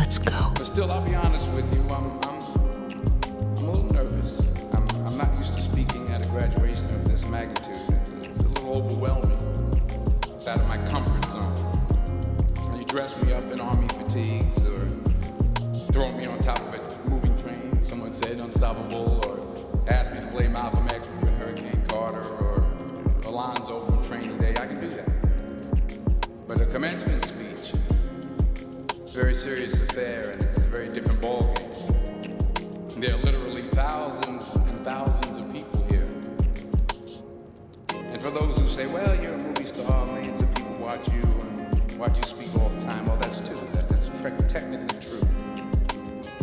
Let's go. But still, I'll be honest with you, I'm a little nervous. I'm not used to speaking at a graduation of this magnitude. It's a little overwhelming. It's out of my comfort zone. You dress me up in army fatigues or throw me on top of a moving train. Someone said Unstoppable, or ask me to play Malcolm X with Hurricane Carter or Alonzo from Training Day. I can do that. But a commencement speech is a very serious affair, and it's a very different ballgame. There are literally thousands and thousands of people here. And for those who say, well, you're a movie star, millions of people watch you and watch you speak all the time, well, that's true. That's technically true.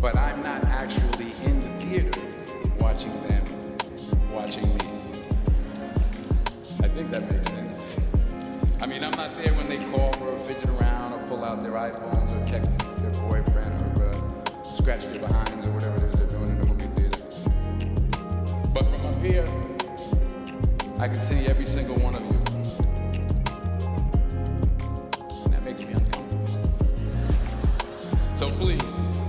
But I'm not actually in the theater watching them, watching me. I think that makes sense. I mean, I'm not there when they call or fidget around or pull out their iPhones or text their boyfriend or scratch their behinds or whatever it is they're doing in the movie theater. But from up here, I can see every single one of you. And that makes me uncomfortable. So please,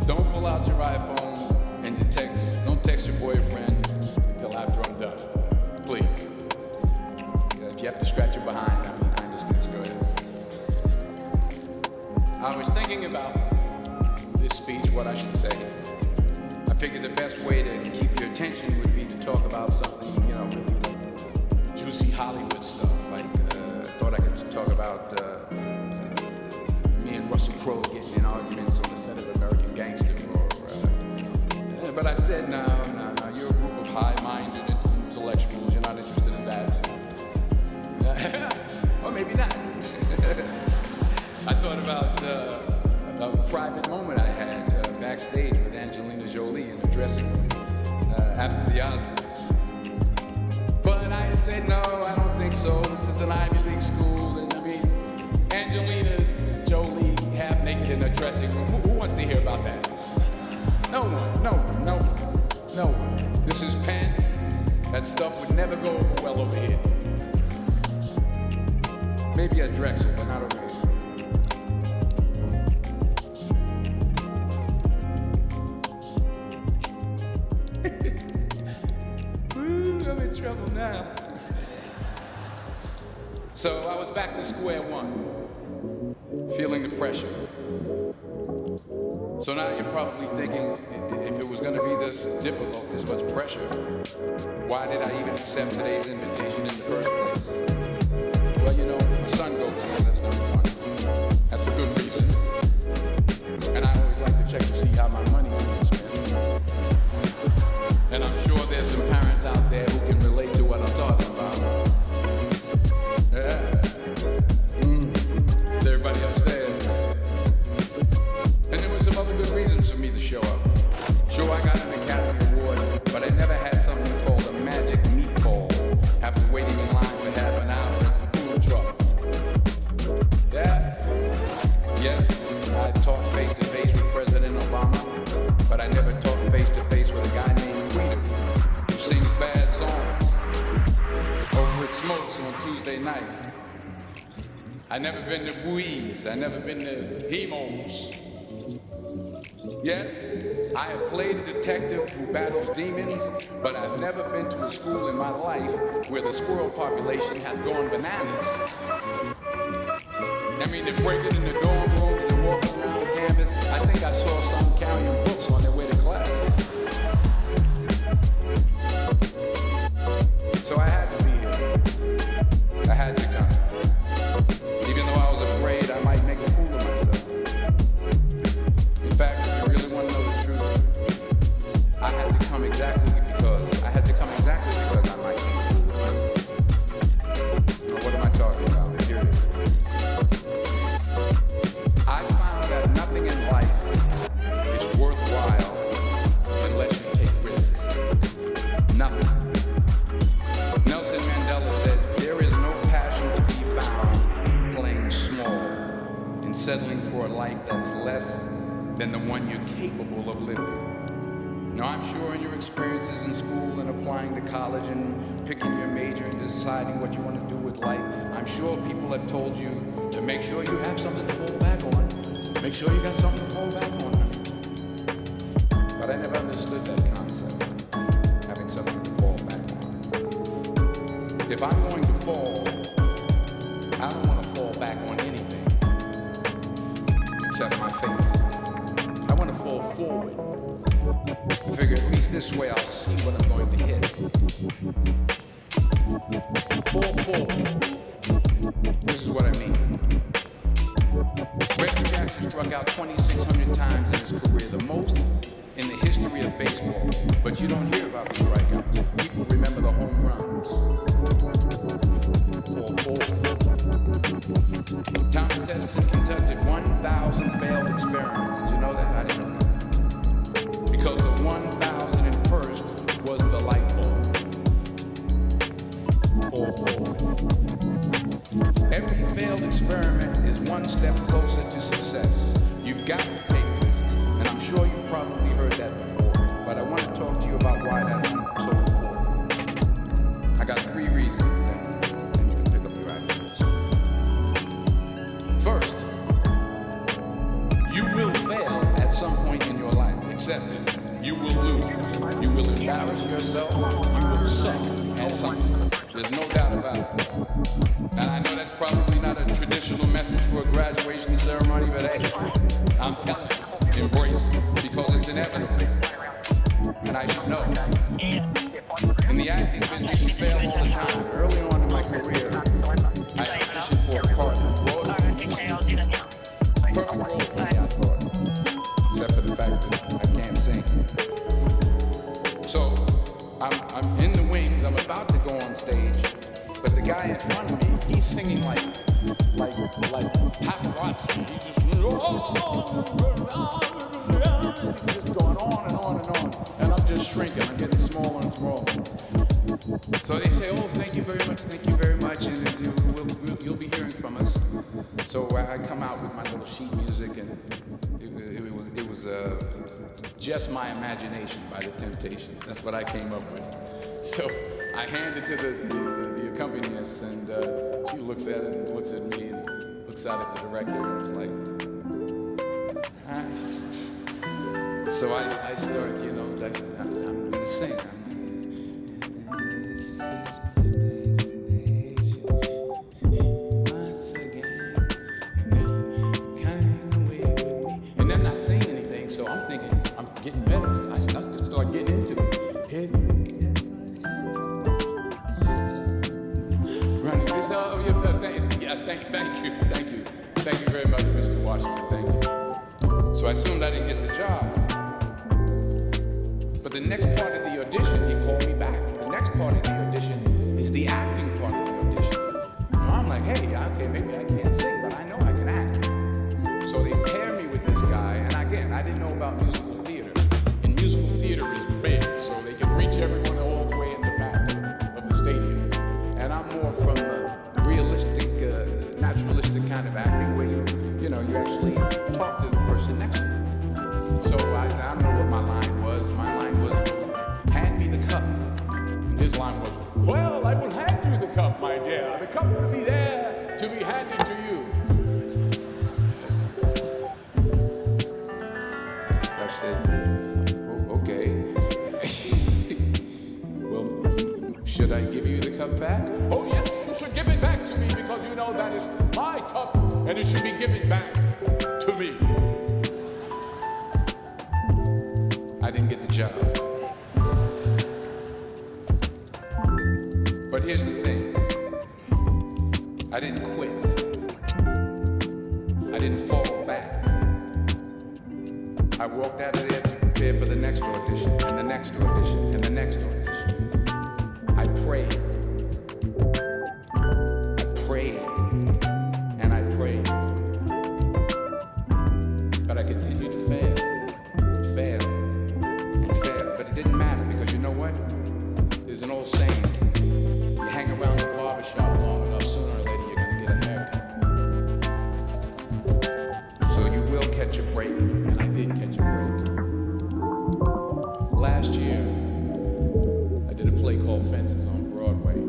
don't pull out your iPhones and your texts. Don't text your boyfriend until after I'm done. Please. If you have to scratch your behind, I understand. Go ahead. I was thinking about this speech, what I should say. I figured the best way to keep your attention would be to talk about something, really like juicy Hollywood stuff. Like, I thought I could talk about me and Russell Crowe getting in arguments on the set of American Gangster, but I said, no, you're a group of high-minded intellectuals, you're not interested in that. Or maybe not. I thought about a private moment I had backstage with Angelina Jolie in the dressing room after the Oscars. But I said, no, I don't think so. This is an Ivy League school, and Angelina Jolie half naked in a dressing room. Who wants to hear about that? No one. This is Penn. That stuff would never go over well over here. Maybe at Drexel, but not over here. Ooh, I'm in trouble now. So I was back to square one, feeling the pressure. So now you're probably thinking, if it was going to be this difficult, this much pressure, why did I even accept today's invitation in the first place? Well, my son goes here, that's number one. That's a good reason. And I always like to check to see how my money is being spent. And I'm sure there's some parents out there who can relate to what I'm talking about. Yeah. Everybody upstairs. And there were some other good reasons for me to show up. Sure, I got an Academy Award, but I never had something called a magic meatball after waiting in line for half an hour at the food truck. Yeah. Yes, I talked face-to-face with President Obama, but I never talked face-to-face with a guy named Tweeter who sings bad songs over at Smokes on Tuesday night. I never been to Buies. I never been to Hemos. Yes, I have played a detective who battles demons, but I've never been to a school in my life where the squirrel population has gone bananas. They're breaking in the dorm rooms, they're walking around the campus. I think I saw some carrying books on their way to class. So I had to be here. I had to come. Even though I was afraid I might make a fool of myself. In fact, if you really want to know the truth, I had to come exactly because I might make a fool of myself. Now, what am I talking about? Here it is. I found that nothing in life is worthwhile unless you take risks. Nothing. Nelson Mandela said, there is no passion to be found playing small and settling for a life that's less than the one you're capable of living. Now, I'm sure in your experiences in school and applying to college and picking your major and deciding what you want to do with life, I'm sure people have told you to make sure you have something to fall back on. Make sure you got something to fall back on. But I never understood that concept, having something to fall back on. If I'm going to fall, I don't want to fall back on anything except my faith. I want to fall forward. I figure at least this way I'll see what I'm going to hit. Fall forward. This is what I mean. Reggie Jackson struck out 2,600 times in his career, the most in the history of baseball. But you don't hear about the strikeouts. People remember the home runs. Fall forward. Thomas Edison conducted 1,000 failed experiments. Did you know that? I didn't know that. Because the 1,001st was the light bulb. Fall forward. Every failed experiment is one step closer to success. You've got to take risks, and I'm sure you've probably heard that before, but I want to talk to you about why that's so important. I got 3 reasons, and you can pick up your iPhones. First, you will fail at some point in your life. Accept it. You will lose. You will embarrass yourself. You will suck at something. There's no doubt about it. And I know that's probably not a traditional message for a graduation ceremony, but hey, I'm telling you, embrace it, because it's inevitable. And I should know. In the acting business, you fail all the time. Early on in my career, I auditioned for a part on Broadway. Perfect role for me, I thought. Except for the fact that I can't sing. So, I'm in the wings, I'm about to go on stage, but the guy in front of me, he's singing like paparazzi. He's just going on and on and on, and I'm just shrinking, I'm getting smaller and smaller. So they say, oh, thank you very much, and you'll be hearing from us. So I come out with my little sheet music, and it was Just My Imagination by The Temptations. That's what I came up with. So I hand it to the accompanist, and she looks at it and looks at me and looks out at the director, and it's like, huh? So I started, I'm gonna sing. And they're not saying anything, so I'm thinking I'm getting better. I start getting into it. Thank you very much, Mr. Washington. Thank you. So I assumed I didn't get the job. But the next part of the audition, he called me back. The next part of the audition is the acting part of the audition. So I'm like, hey, okay, maybe I can't sing, but I know I can act. So they pair me with this guy, and again, I didn't know about musical theater. And musical theater is big, so they can reach everyone all the way in the back of the stadium. And I'm more from the realistic, naturalistic kind of acting where you actually talk to the person next to you. So I don't know what my line was. My line was, hand me the cup. And his line was, well, I will hand you the cup, my dear. The cup will be there to be handed to you. I said, oh, okay. Well, should I give you the cup back? Oh, yes, you should give it back to me, because you know that is my cup, and it should be given back to me. I didn't get the job. But here's the thing. I didn't quit. I didn't fall back. I walked out of there to prepare for the next audition, and the next audition, and the next audition. I prayed. And I prayed. But I continued to fail. But it didn't matter, because you know what? There's an old saying. You hang around the barbershop long enough, sooner or later you're going to get a haircut. So you will catch a break, and I did catch a break. Last year, I did a play called Fences on Broadway.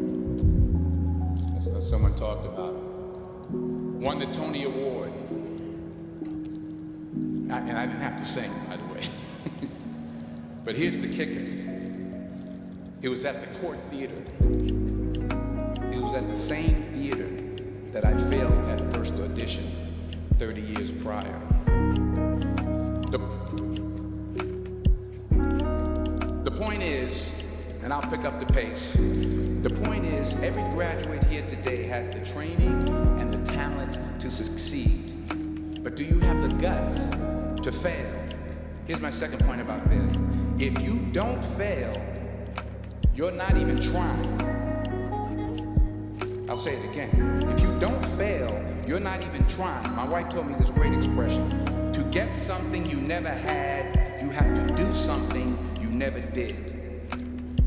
Someone talked about it. Won the Tony Award. And I didn't have to sing, by the way. But here's the kicker. It was at the Court Theater. It was at the same theater that I failed that first audition 30 years prior. The point is, and I'll pick up the pace, the point is every graduate here today has the training and the talent to succeed. But do you have the guts to fail? Here's my second point about failure. If you don't fail, you're not even trying. I'll say it again. If you don't fail, you're not even trying. My wife told me this great expression. To get something you never had, you have to do something you never did.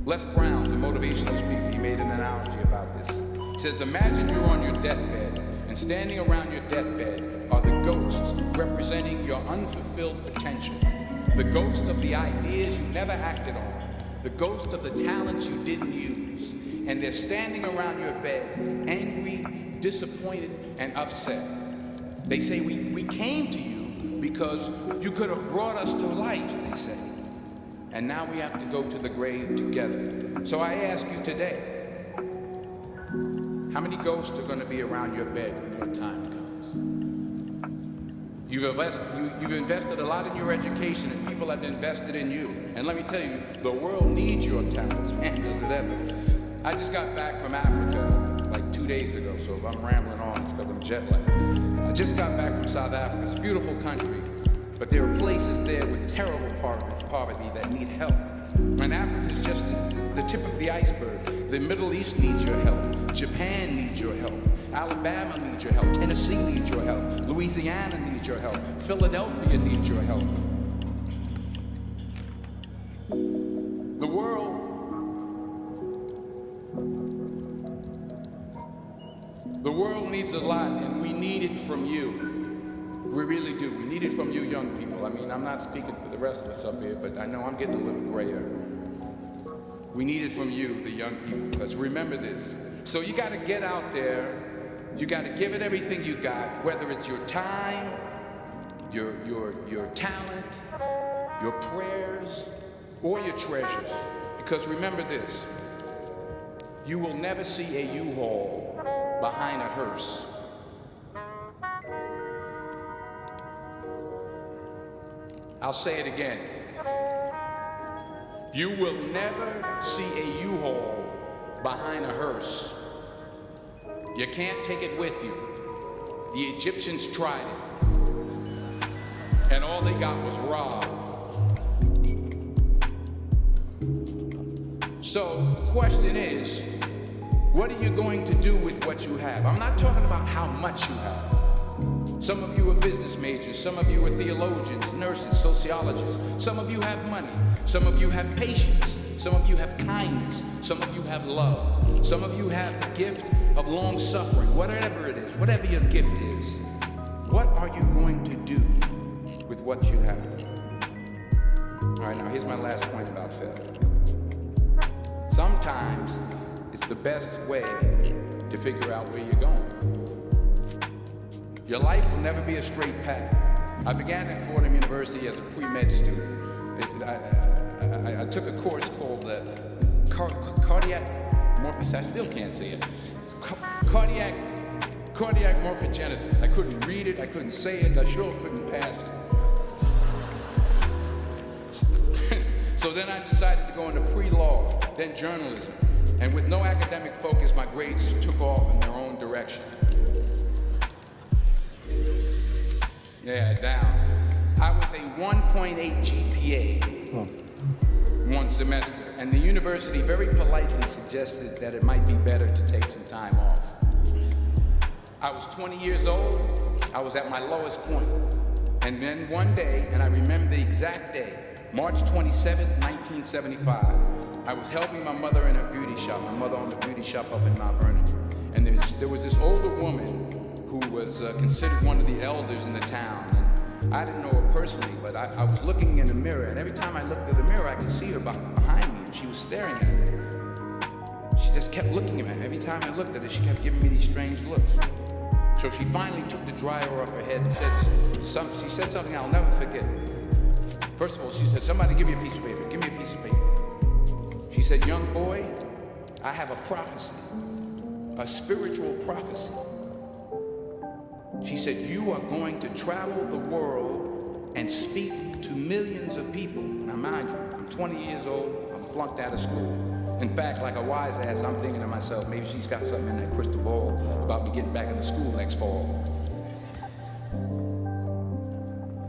Les Brown's a motivational speaker. He made an analogy about this. He says, imagine you're on your deathbed, and standing around your deathbed are the ghosts representing your unfulfilled potential. The ghost of the ideas you never acted on. The ghost of the talents you didn't use. And they're standing around your bed, angry, disappointed, and upset. They say, we came to you because you could have brought us to life, they say. And now we have to go to the grave together. So I ask you today, how many ghosts are going to be around your bed when your time comes? You've invested a lot in your education, and people have invested in you. And let me tell you, the world needs your talents, man, does it ever. I just got back from Africa like 2 days ago, so if I'm rambling on, it's because I'm jet lagged. I just got back from South Africa. It's a beautiful country, but there are places there with terrible poverty that need help. And Africa is just the tip of the iceberg. The Middle East needs your help. Japan needs your help. Alabama needs your help. Tennessee needs your help. Louisiana needs your help. Philadelphia needs your help. The world needs a lot, and we need it from you. We really do. We need it from you young people. I mean, I'm not speaking for the rest of us up here, but I know I'm getting a little grayer. We need it from you, the young people, because remember this. So you got to get out there. You got to give it everything you got, whether it's your time, your talent, your prayers, or your treasures. Because remember this. You will never see a U-Haul behind a hearse. I'll say it again. You will never see a U-Haul behind a hearse. You can't take it with you. The Egyptians tried it, and all they got was robbed. So the question is, what are you going to do with what you have? I'm not talking about how much you have. Some of you are business majors, some of you are theologians, nurses, sociologists. Some of you have money, some of you have patience, some of you have kindness, some of you have love. Some of you have the gift of long suffering, whatever it is, whatever your gift is. What are you going to do with what you have? All right, now here's my last point about failure. Sometimes it's the best way to figure out where you're going. Your life will never be a straight path. I began at Fordham University as a pre-med student. I took a course called cardiac morphogenesis. I still can't say it. Cardiac morphogenesis. I couldn't read it. I couldn't say it. I sure couldn't pass it. So then I decided to go into pre-law, then journalism. And with no academic focus, my grades took off in their own direction. Yeah, down. I was a 1.8 GPA one semester, and the university very politely suggested that it might be better to take some time off. I was 20 years old. I was at my lowest point. And then one day, and I remember the exact day, March 27th, 1975, I was helping my mother in her beauty shop. My mother owned a beauty shop up in Mount Vernon. And there was this older woman who was considered one of the elders in the town. And I didn't know her personally, but I was looking in the mirror, and every time I looked at the mirror, I could see her behind me, and she was staring at me. She just kept looking at me. Every time I looked at her, she kept giving me these strange looks. So she finally took the dryer off her head and she said something I'll never forget. First of all, she said, somebody give me a piece of paper, give me a piece of paper. She said, young boy, I have a prophecy, a spiritual prophecy. She said, you are going to travel the world and speak to millions of people. Now mind you, I'm 20 years old, I'm flunked out of school. In fact, like a wise ass, I'm thinking to myself, maybe she's got something in that crystal ball about me getting back into school next fall.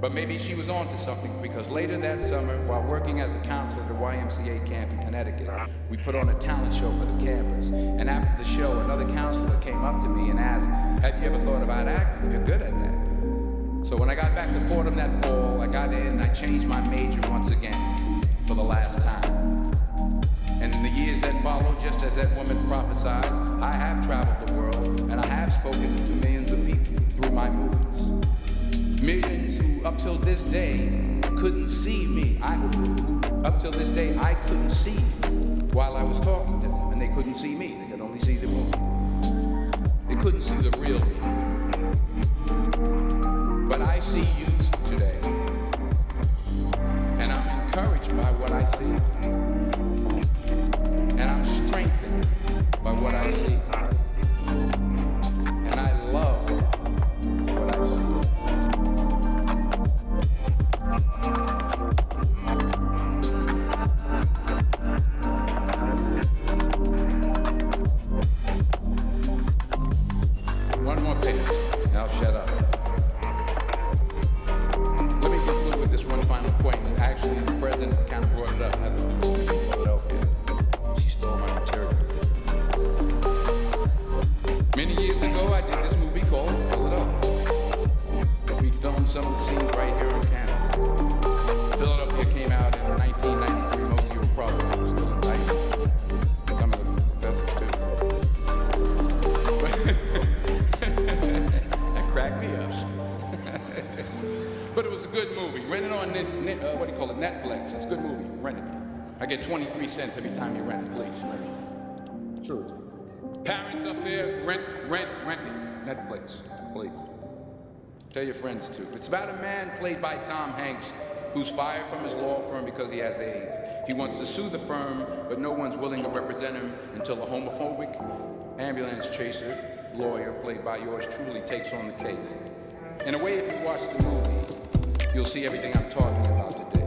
But maybe she was on to something, because later that summer, while working as a counselor at the YMCA camp in Connecticut, we put on a talent show for the campers. And after the show, another counselor came up to me and asked, have you ever thought about acting? You're good at that. So when I got back to Fordham that fall, I got in and I changed my major once again for the last time. And in the years that followed, just as that woman prophesied, I have traveled the world and I have spoken to millions of people through my movies. Millions who, up till this day, couldn't see me. Up till this day, I couldn't see while I was talking to them, and they couldn't see me. They could only see the movie. They couldn't see the real me. But I see you today, and I'm encouraged by what I see, and I'm strengthened by what I see, and I love what I see. One more page, and I'll shut up. Let me conclude with this one final point. And actually, the president kind of brought it up. It has to do with something in Philadelphia. She stole my material. Many years ago, I did this movie called Philadelphia. We filmed some of the scenes right here on campus. Philadelphia came out in 1993. Most of you were probably still indicted. Some of the professors, too. That cracked me up. But it was a good movie. Rent it on Netflix. It's a good movie. Rent it. I get 23 cents every time you rent it, please. Rent it. Truth. Parents up there, rent it. Netflix, please. Tell your friends too. It's about a man played by Tom Hanks who's fired from his law firm because he has AIDS. He wants to sue the firm, but no one's willing to represent him until a homophobic ambulance chaser lawyer, played by yours truly, takes on the case. In a way, if you watch the movie, you'll see everything I'm talking about today.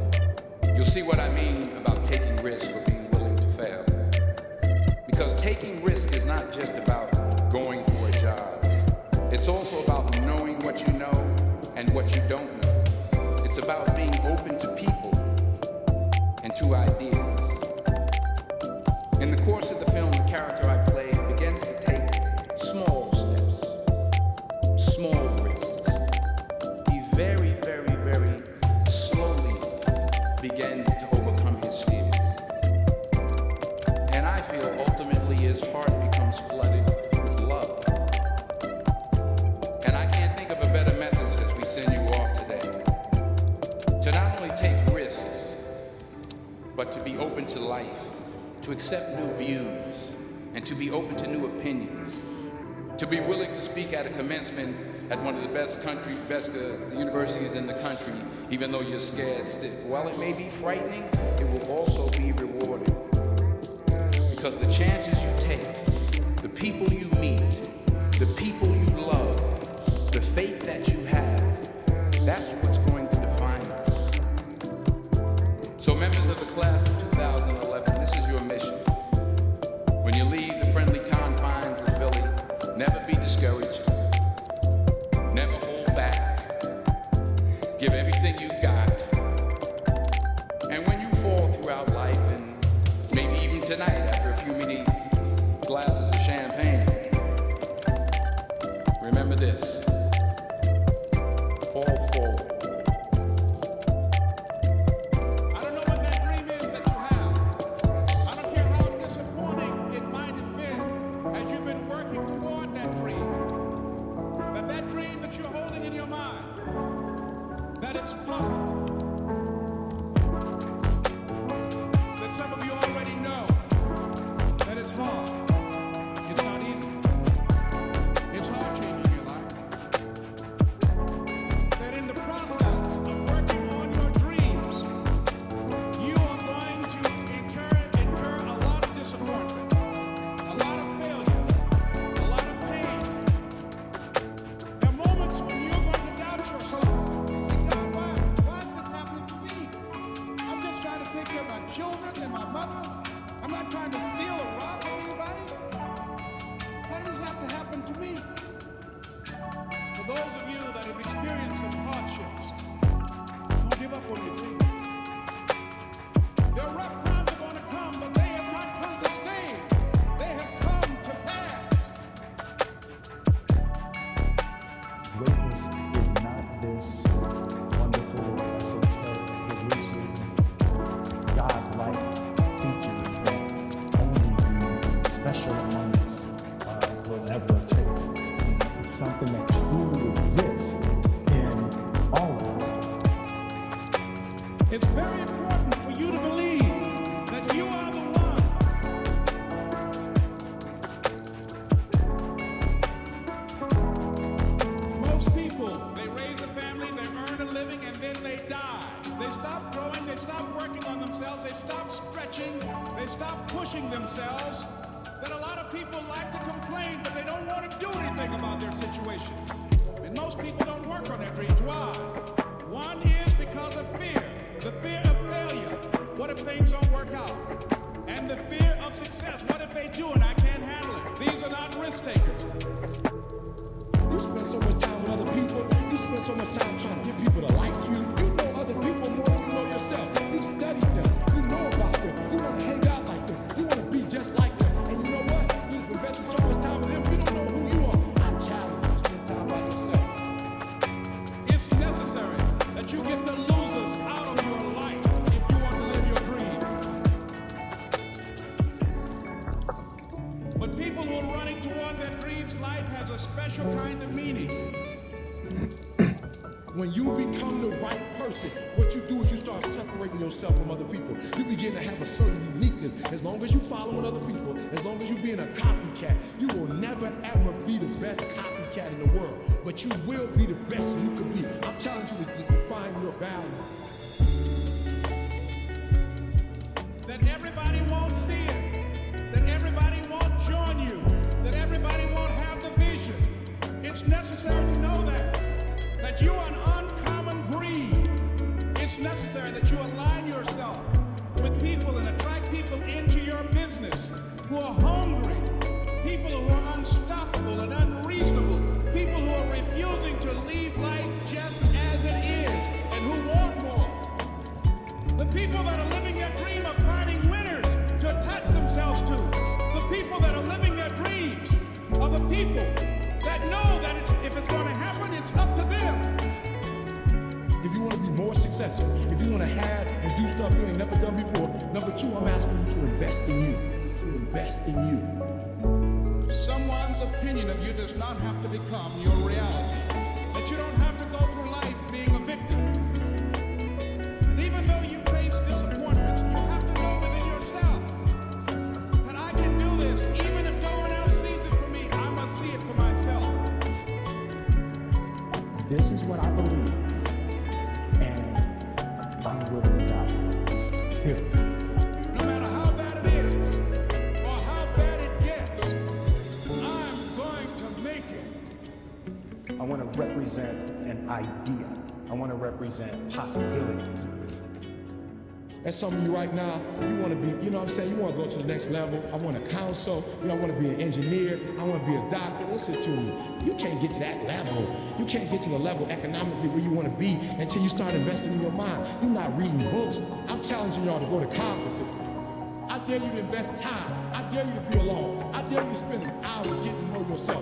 You'll see what I mean about taking risks or being willing to fail. Because taking risk is not just about going for a job. It's also about knowing what you know and what you don't know. It's about being open to people and to ideas. In the course of the film, the character I play begins to take small steps, small risks. He very, very, very slowly begins to overcome his fears. And I feel ultimately his heart becomes flooded with love. And I can't think of a better message as we send you off today. To not only take risks, but to be open to life, to accept new views, and to be open to new opinions. To be willing to speak at a commencement at one of the best universities in the country, even though you're scared stiff. While it may be frightening, it will also be rewarding. Because the chances you take, the people you meet, the people you love, the faith that you have, that's what's going to define you. So members of the class of 2011, this is your mission. When you leave the friendly confines of Philly, never be discouraged. Never hold back. Give everything you got. And when you fall throughout life, and maybe even tonight after a few many glasses of champagne, remember this. Fall forward. I don't know what that dream is that you have. I don't care how disappointing it might have been as you've been working toward that dream. That dream that you're holding in your mind, that it's possible. That some of you already know that it's hard. It's not easy. It's hard changing your life. That in the process of working on your dreams, It's very important for you to believe that you are the one. Most people, they raise a family, they earn a living, and then they die. They stop growing, they stop working on themselves, they stop stretching, they stop pushing themselves. That a lot of people like to complain, but they don't want to do anything about their situation. And most people don't work on their dreams. Why? One is because of fear. The fear of failure. What if things don't work out? And the fear of success. What if they do and I can't handle it? These are not risk takers. You spend so much time with other people. You spend so much time trying to get people to like you. You know other people more than you know yourself. You study them. You know about them. You want to hang out like them. You want to be just like them. And you know what? You've invested so much time with them. You don't know who you are. I challenge you to spend time by yourself. It's necessary that you get the losers out of your life if you want to live your dream. But people who are running toward their dreams, life has a special kind of meaning. When you become the right person, what you do is you start separating yourself from other people. You begin to have a certain uniqueness. As long as you following other people, as long as you being a copycat, you will never ever be the best copycat in the world. But you will be the best you can be. I'm telling you to define your value. That everybody won't see it. That everybody won't join you. That everybody won't have the vision. It's necessary to know that you are an uncommon breed. It's necessary that you align yourself with people and attract people into your business who are hungry, people who are unstoppable and unreasonable, people who are refusing to leave life just as it is and who want more. The people that are living their dream of finding winners to attach themselves to. The people that are living their dreams are the people that know that if it's going to happen, it's up to them. If you want to be more successful, if you want to have and do stuff you ain't never done before, number two, I'm asking you to invest in you. To invest in you. Someone's opinion of you does not have to become your reality. That you don't have to go through life being a victim. And even though you face disappointments, you have to know within yourself that I can do this. Even if no one else sees it for me, I must see it for myself. This is what I believe, and I'm willing to die. Period. No matter how bad it is, or how bad it gets, I'm going to make it. I want to represent an idea. I want to represent possibilities. And some of you right now, you want to be, you know what I'm saying? You want to go to the next level. I want to counsel. You know, I want to be an engineer. I want to be a doctor. Listen to me. You can't get to that level. You can't get to the level economically where you want to be until you start investing in your mind. You're not reading books. I'm challenging y'all to go to conferences. I dare you to invest time. I dare you to be alone. I dare you to spend an hour getting to know yourself.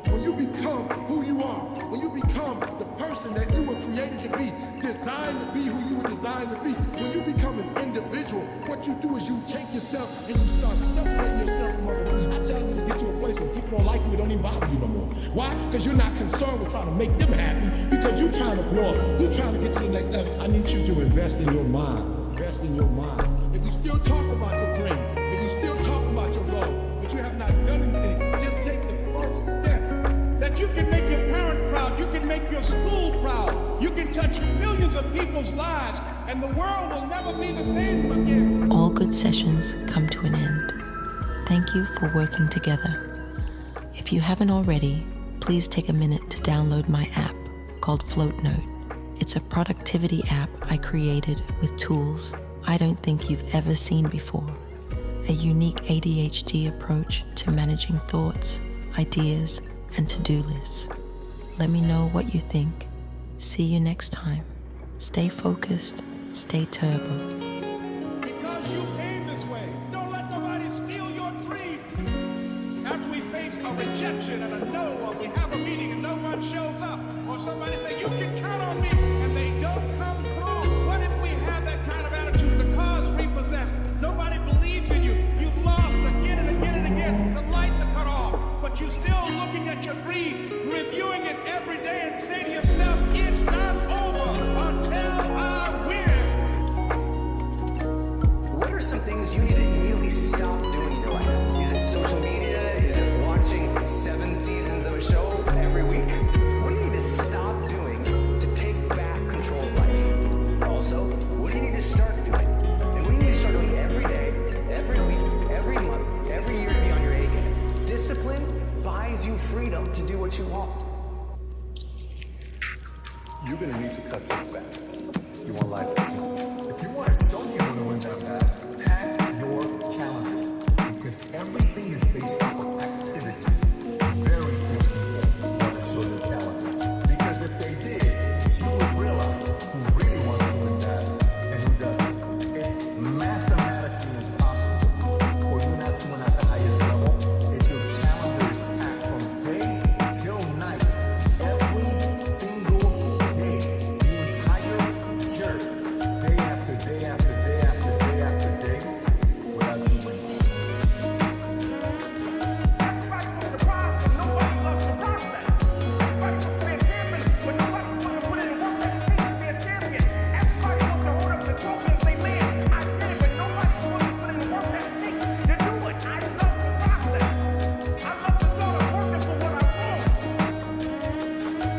When you become who you are, when you become the person that you were created to be, designed to be who you were designed to be, when you become an individual, what you do is you take yourself and you start separating yourself from other people. I tell you to get to a place where people don't like you, it don't even bother you no more. Why? Because you're not concerned with trying to make them happy, because you're trying to grow up. You're trying to get to the next level. I need you to invest in your mind. Invest in your mind. If you still talk about your dream, if you still talk about your goal, but you have not done anything, just take the first step. That you can make your parents proud, you can make your school proud, you can touch millions of people's lives, and the world will never be the same again. All good sessions come to an end. Thank you for working together. If you haven't already, please take a minute to download my app called FloatNote. It's a productivity app I created with tools I don't think you've ever seen before. A unique ADHD approach to managing thoughts, ideas, and to-do lists. Let me know what you think. See you next time. Stay focused, stay turbo. Because you came this way. Don't let nobody steal your dream. After we face a rejection and a no, or we have a meeting and no one shows up, or somebody say, you can count on me, and they don't come through. What if we have that kind of attitude? The car's repossessed. Nobody believes in you. You've lost again and again and again. The lights are cut off, but you're still looking at your dream, reviewing it every day and saying to yourself, it's not over until I win. you're gonna need to cut some fat if you want life to change. If you want to show me you want to win that bad, pack your calendar, because everything is based off of activity. Very few people want to show your calendar, because if they did, you would realize who really wants to win that and who doesn't. It's mathematically impossible for you not to win at the highest level if your calendar is packed from day till night, every single day, the entire year, day after day after day after day after day, without you winning. Everybody wants to rise, but nobody loves the process. Everybody wants to be a champion, but nobody's willing to put in the work that it takes to be a champion. Everybody wants to hold up the trophy and say, man, I did it, but nobody's willing to put in the work that it takes to do it. I love the process. I love the thought of working for what I want.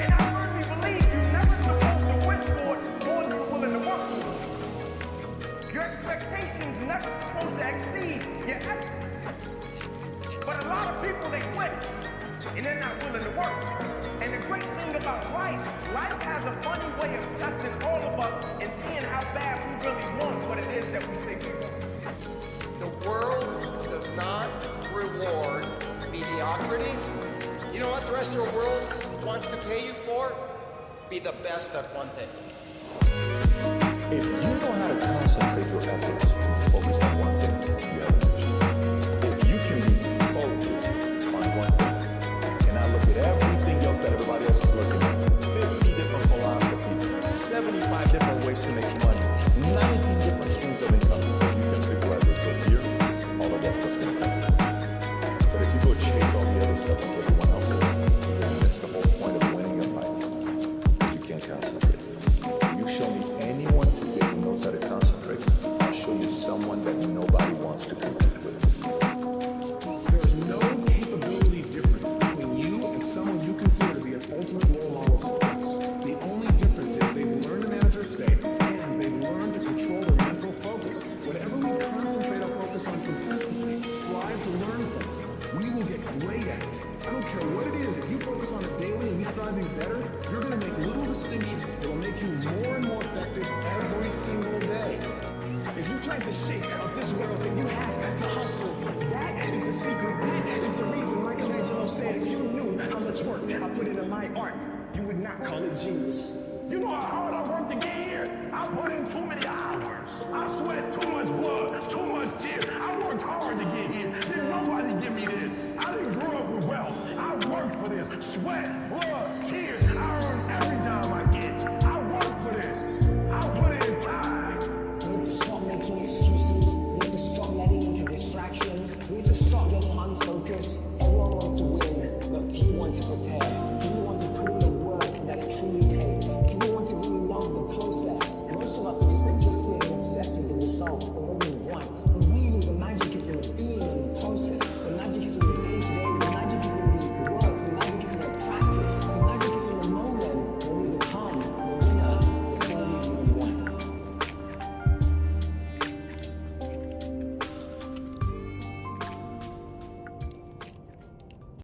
And I firmly believe you're never supposed to wish for it more than you're willing to work for it. Your expectations never supposed to exceed your effort. But a lot of people, they wish, and they're not willing to work. And the great thing about life has a funny way of testing all of us and seeing how bad we really want what it is that we say we want. The world does not reward mediocrity. You know what the rest of the world wants to pay you for? Be the best at one thing. If you know how to concentrate your efforts and focus on one thing, you have a mission. If you can be focused on one thing, and I look at everything else that everybody else is looking at, 50 different philosophies, 75 different ways to make money, 19 different streams of income, you can figure out your good here, all of that stuff's gonna come. But if you go chase all the other stuff that everyone else is, you're gonna miss the whole point of winning in life. You can't concentrate. You show me anyone today who knows how to concentrate, I'll show you someone that nobody wants to compete with. There's no capability difference between you and someone you consider to be an ultimate role model of success. The only difference is they've learned to manage their state and they've learned to control their mental focus. Whatever we concentrate our focus on consistently, strive to learn from it, we will get great at it. I don't care what it is, if you focus on it daily and you strive to be better, you're going to make little distinctions that will make you more and more effective every single day. If you're trying to shake out this world, then you have to hustle. That is the secret. That is the reason Michelangelo said, if you knew how much work I put into my art, you would not call it genius. You know how hard I worked to get here? I put in too many hours. I sweat too much blood, too much tears. I worked hard to get here. Didn't nobody give me this. I didn't grow up with wealth. I worked for this. Sweat, blood,